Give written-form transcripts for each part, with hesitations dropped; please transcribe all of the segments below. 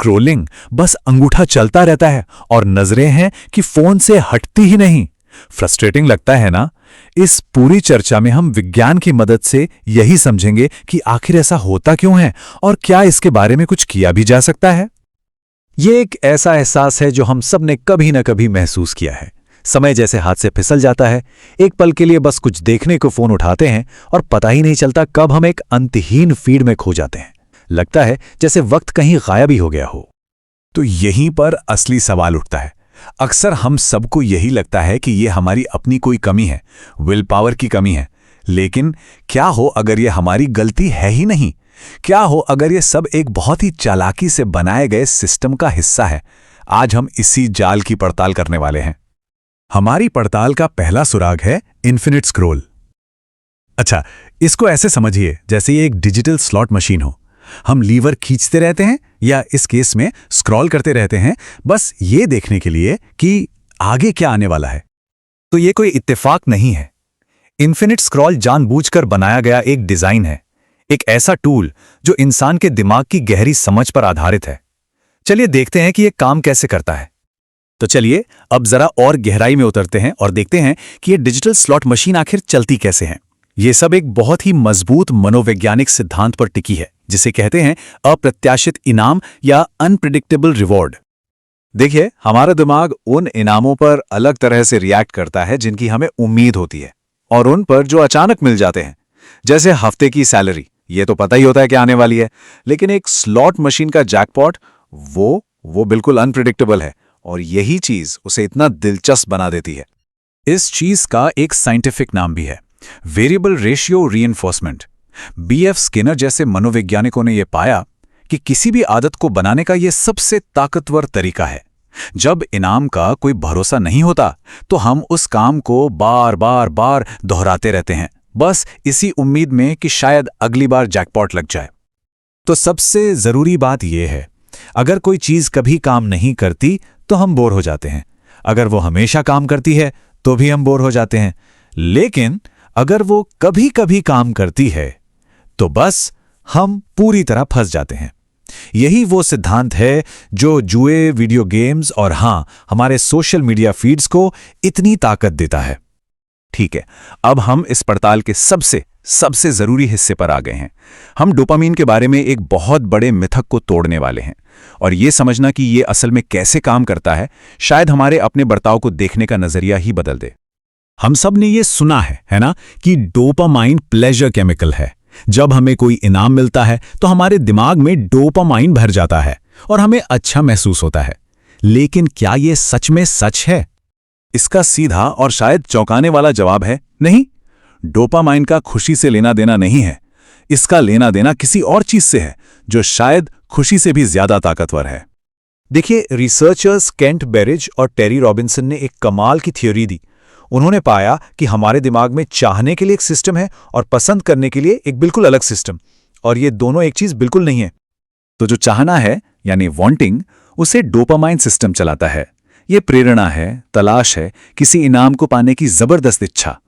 Scrolling, बस अंगूठा चलता रहता है और नजरें हैं कि फोन से हटती ही नहीं। फ्रस्ट्रेटिंग लगता है ना? इस पूरी चर्चा में हम विज्ञान की मदद से यही समझेंगे कि आखिर ऐसा होता क्यों है और क्या इसके बारे में कुछ किया भी जा सकता है। ये एक ऐसा एहसास है जो हम सब ने कभी न कभी महसूस किया है। समय जैसे हाथ से फिसल जाता है, एक पल के लिए बस कुछ देखने को फोन उठाते हैं और पता ही नहीं चलता कब हम एक अंतहीन फीड में खो जाते हैं। लगता है जैसे वक्त कहीं गायब ही हो गया हो। तो यहीं पर असली सवाल उठता है। अक्सर हम सबको यही लगता है कि ये हमारी अपनी कोई कमी है, विल पावर की कमी है। लेकिन क्या हो अगर ये हमारी गलती है ही नहीं? क्या हो अगर ये सब एक बहुत ही चालाकी से बनाए गए सिस्टम का हिस्सा है? आज हम इसी जाल की पड़ताल करने वाले हैं। हमारी पड़ताल का पहला सुराग है इन्फिनिट स्क्रॉल। अच्छा, इसको ऐसे समझिए जैसे ये एक डिजिटल स्लॉट मशीन हो। हम लीवर खींचते रहते हैं या इस केस में स्क्रॉल करते रहते हैं, बस ये देखने के लिए कि आगे क्या आने वाला है। तो ये कोई इत्तेफाक नहीं है। इन्फिनिट स्क्रॉल जानबूझकर बनाया गया एक डिजाइन है, एक ऐसा टूल जो इंसान के दिमाग की गहरी समझ पर आधारित है। चलिए देखते हैं कि ये काम कैसे करता है। तो चलिए अब जरा और गहराई में उतरते हैं और देखते हैं कि ये डिजिटल स्लॉट मशीन आखिर चलती कैसे है। ये सब एक बहुत ही मजबूत मनोवैज्ञानिक सिद्धांत पर टिकी है, जिसे कहते हैं अप्रत्याशित इनाम या अनप्रिडिक्टेबल रिवॉर्ड। देखिए, हमारा दिमाग उन इनामों पर अलग तरह से रिएक्ट करता है जिनकी हमें उम्मीद होती है, और उन पर जो अचानक मिल जाते हैं, जैसे हफ्ते की सैलरी। ये तो पता ही होता है कि आने वाली है, लेकिन एक स्लॉट मशीन का जैकपॉट वो बिल्कुल अनप्रिडिक्टेबल है, और यही चीज उसे इतना दिलचस्प बना देती है। इस चीज का एक साइंटिफिक नाम भी है, variable ratio reinforcement. BF Skinner जैसे मनोवैज्ञानिकों ने यह पाया कि किसी भी आदत को बनाने का यह सबसे ताकतवर तरीका है। जब इनाम का कोई भरोसा नहीं होता तो हम उस काम को बार बार दोहराते रहते हैं, बस इसी उम्मीद में कि शायद अगली बार जैकपॉट लग जाए। तो सबसे जरूरी बात यह है, अगर कोई चीज कभी काम नहीं करती तो हम बोर हो जाते हैं। अगर वो हमेशा काम करती है तो भी हम बोर हो जाते हैं। लेकिन अगर वो कभी कभी काम करती है तो बस हम पूरी तरह फंस जाते हैं। यही वो सिद्धांत है जो जुए, वीडियो गेम्स और हमारे सोशल मीडिया फीड्स को इतनी ताकत देता है। ठीक है, अब हम इस पड़ताल के सबसे जरूरी हिस्से पर आ गए हैं। हम डोपामीन के बारे में एक बहुत बड़े मिथक को तोड़ने वाले हैं, और ये समझना कि ये असल में कैसे काम करता है शायद हमारे अपने बर्ताव को देखने का नजरिया ही बदल दे। हम सब ने ये सुना है ना, कि डोपामाइन प्लेजर केमिकल है। जब हमें कोई इनाम मिलता है तो हमारे दिमाग में डोपामाइन भर जाता है और हमें अच्छा महसूस होता है। लेकिन क्या ये सच में सच है? इसका सीधा और शायद चौंकाने वाला जवाब है नहीं। डोपामाइन का खुशी से लेना देना नहीं है। इसका लेना देना किसी और चीज से है जो शायद खुशी से भी ज्यादा ताकतवर है। देखिए, रिसर्चर्स केंट बेरिज और टेरी रॉबिन्सन ने एक कमाल की थ्योरी दी। उन्होंने पाया कि हमारे दिमाग में चाहने के लिए एक सिस्टम है और पसंद करने के लिए एक बिल्कुल अलग सिस्टम, और ये दोनों एक चीज बिल्कुल नहीं है। तो जो चाहना है यानी वांटिंग, उसे डोपामाइन सिस्टम चलाता है। ये प्रेरणा है, तलाश है, किसी इनाम को पाने की जबरदस्त इच्छा।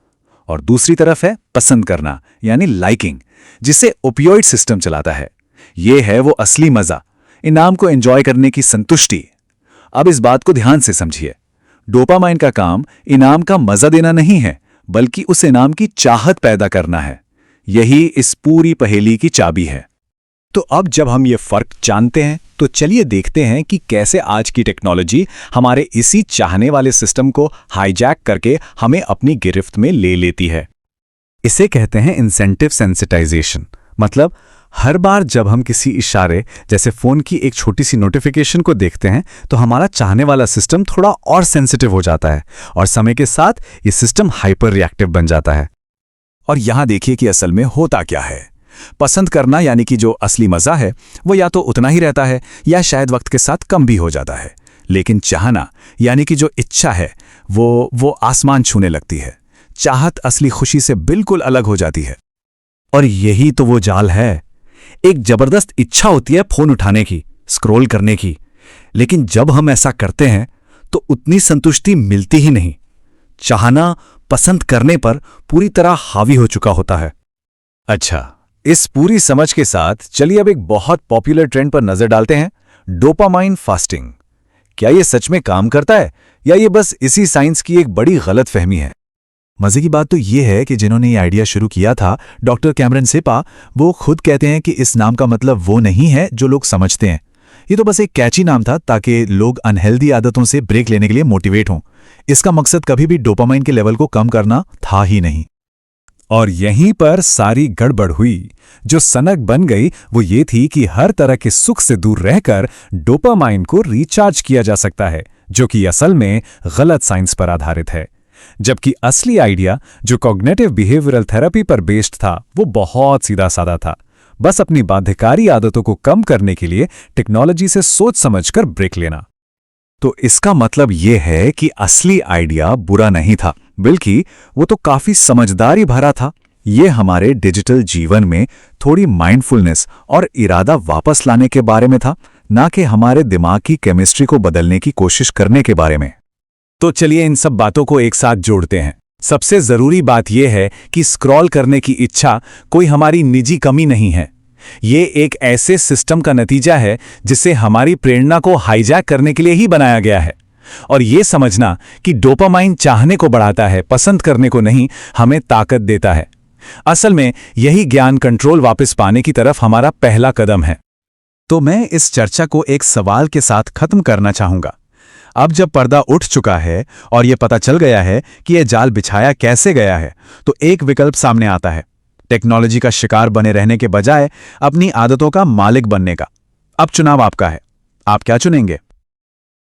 और दूसरी तरफ है पसंद करना यानी लाइकिंग, जिसे ओपियोइड सिस्टम चलाता है। ये है वो असली मजा, इनाम को एंजॉय करने की संतुष्टि। अब इस बात को ध्यान से समझिए। डोपामाइन का काम इनाम का मजा देना नहीं है, बल्कि उस इनाम की चाहत पैदा करना है। यही इस पूरी पहेली की चाबी है। तो अब जब हम ये फर्क जानते हैं तो चलिए देखते हैं कि कैसे आज की टेक्नोलॉजी हमारे इसी चाहने वाले सिस्टम को हाईजैक करके हमें अपनी गिरफ्त में ले लेती है। इसे कहते हैं इंसेंटिव सेंसिटाइजेशन। मतलब हर बार जब हम किसी इशारे जैसे फोन की एक छोटी सी नोटिफिकेशन को देखते हैं तो हमारा चाहने वाला सिस्टम थोड़ा और सेंसिटिव हो जाता है, और समय के साथ ये सिस्टम हाइपर रिएक्टिव बन जाता है। और यहां देखिए कि असल में होता क्या है। पसंद करना यानी कि जो असली मजा है वो या तो उतना ही रहता है या शायद वक्त के साथ कम भी हो जाता है। लेकिन चाहना यानी कि जो इच्छा है वो आसमान छूने लगती है। चाहत असली खुशी से बिल्कुल अलग हो जाती है। और यही तो वो जाल है। एक जबरदस्त इच्छा होती है फोन उठाने की, स्क्रॉल करने की, लेकिन जब हम ऐसा करते हैं तो उतनी संतुष्टि मिलती ही नहीं। चाहना पसंद करने पर पूरी तरह हावी हो चुका होता है। अच्छा, इस पूरी समझ के साथ चलिए अब एक बहुत पॉपुलर ट्रेंड पर नजर डालते हैं, डोपामाइन फास्टिंग। क्या ये सच में काम करता है या ये बस इसी साइंस की एक बड़ी गलतफहमी है? मजे की बात तो ये है कि जिन्होंने ये आइडिया शुरू किया था, डॉक्टर कैमरन सिपा, वो खुद कहते हैं कि इस नाम का मतलब वो नहीं है जो लोग समझते हैं। ये तो बस एक कैची नाम था ताकि लोग अनहेल्दी आदतों से ब्रेक लेने के लिए मोटिवेट हों। इसका मकसद कभी भी डोपामाइन के लेवल को कम करना था ही नहीं। और यहीं पर सारी गड़बड़ हुई। जो सनक बन गई वो ये थी कि हर तरह के सुख से दूर रहकर डोपामाइन को रिचार्ज किया जा सकता है, जो कि असल में गलत साइंस पर आधारित है। जबकि असली आइडिया, जो कॉग्निटिव बिहेवियरल थेरेपी पर बेस्ड था, वो बहुत सीधा साधा था। बस अपनी बाध्यकारी आदतों को कम करने के लिए टेक्नोलॉजी से सोच समझकर ब्रेक लेना। तो इसका मतलब ये है कि असली आइडिया बुरा नहीं था, बल्कि वो तो काफी समझदारी भरा था। ये हमारे डिजिटल जीवन में थोड़ी माइंडफुलनेस और इरादा वापस लाने के बारे में था, ना कि हमारे दिमाग की केमिस्ट्री को बदलने की कोशिश करने के बारे में। तो चलिए इन सब बातों को एक साथ जोड़ते हैं। सबसे जरूरी बात यह है कि स्क्रॉल करने की इच्छा कोई हमारी निजी कमी नहीं है। ये एक ऐसे सिस्टम का नतीजा है जिसे हमारी प्रेरणा को हाईजैक करने के लिए ही बनाया गया है। और ये समझना कि डोपामाइन चाहने को बढ़ाता है, पसंद करने को नहीं, हमें ताकत देता है। असल में यही ज्ञान कंट्रोल वापस पाने की तरफ हमारा पहला कदम है। तो मैं इस चर्चा को एक सवाल के साथ खत्म करना चाहूंगा। अब जब पर्दा उठ चुका है और यह पता चल गया है कि यह जाल बिछाया कैसे गया है, तो एक विकल्प सामने आता है, टेक्नोलॉजी का शिकार बने रहने के बजाय अपनी आदतों का मालिक बनने का। अब चुनाव आपका है, आप क्या चुनेंगे?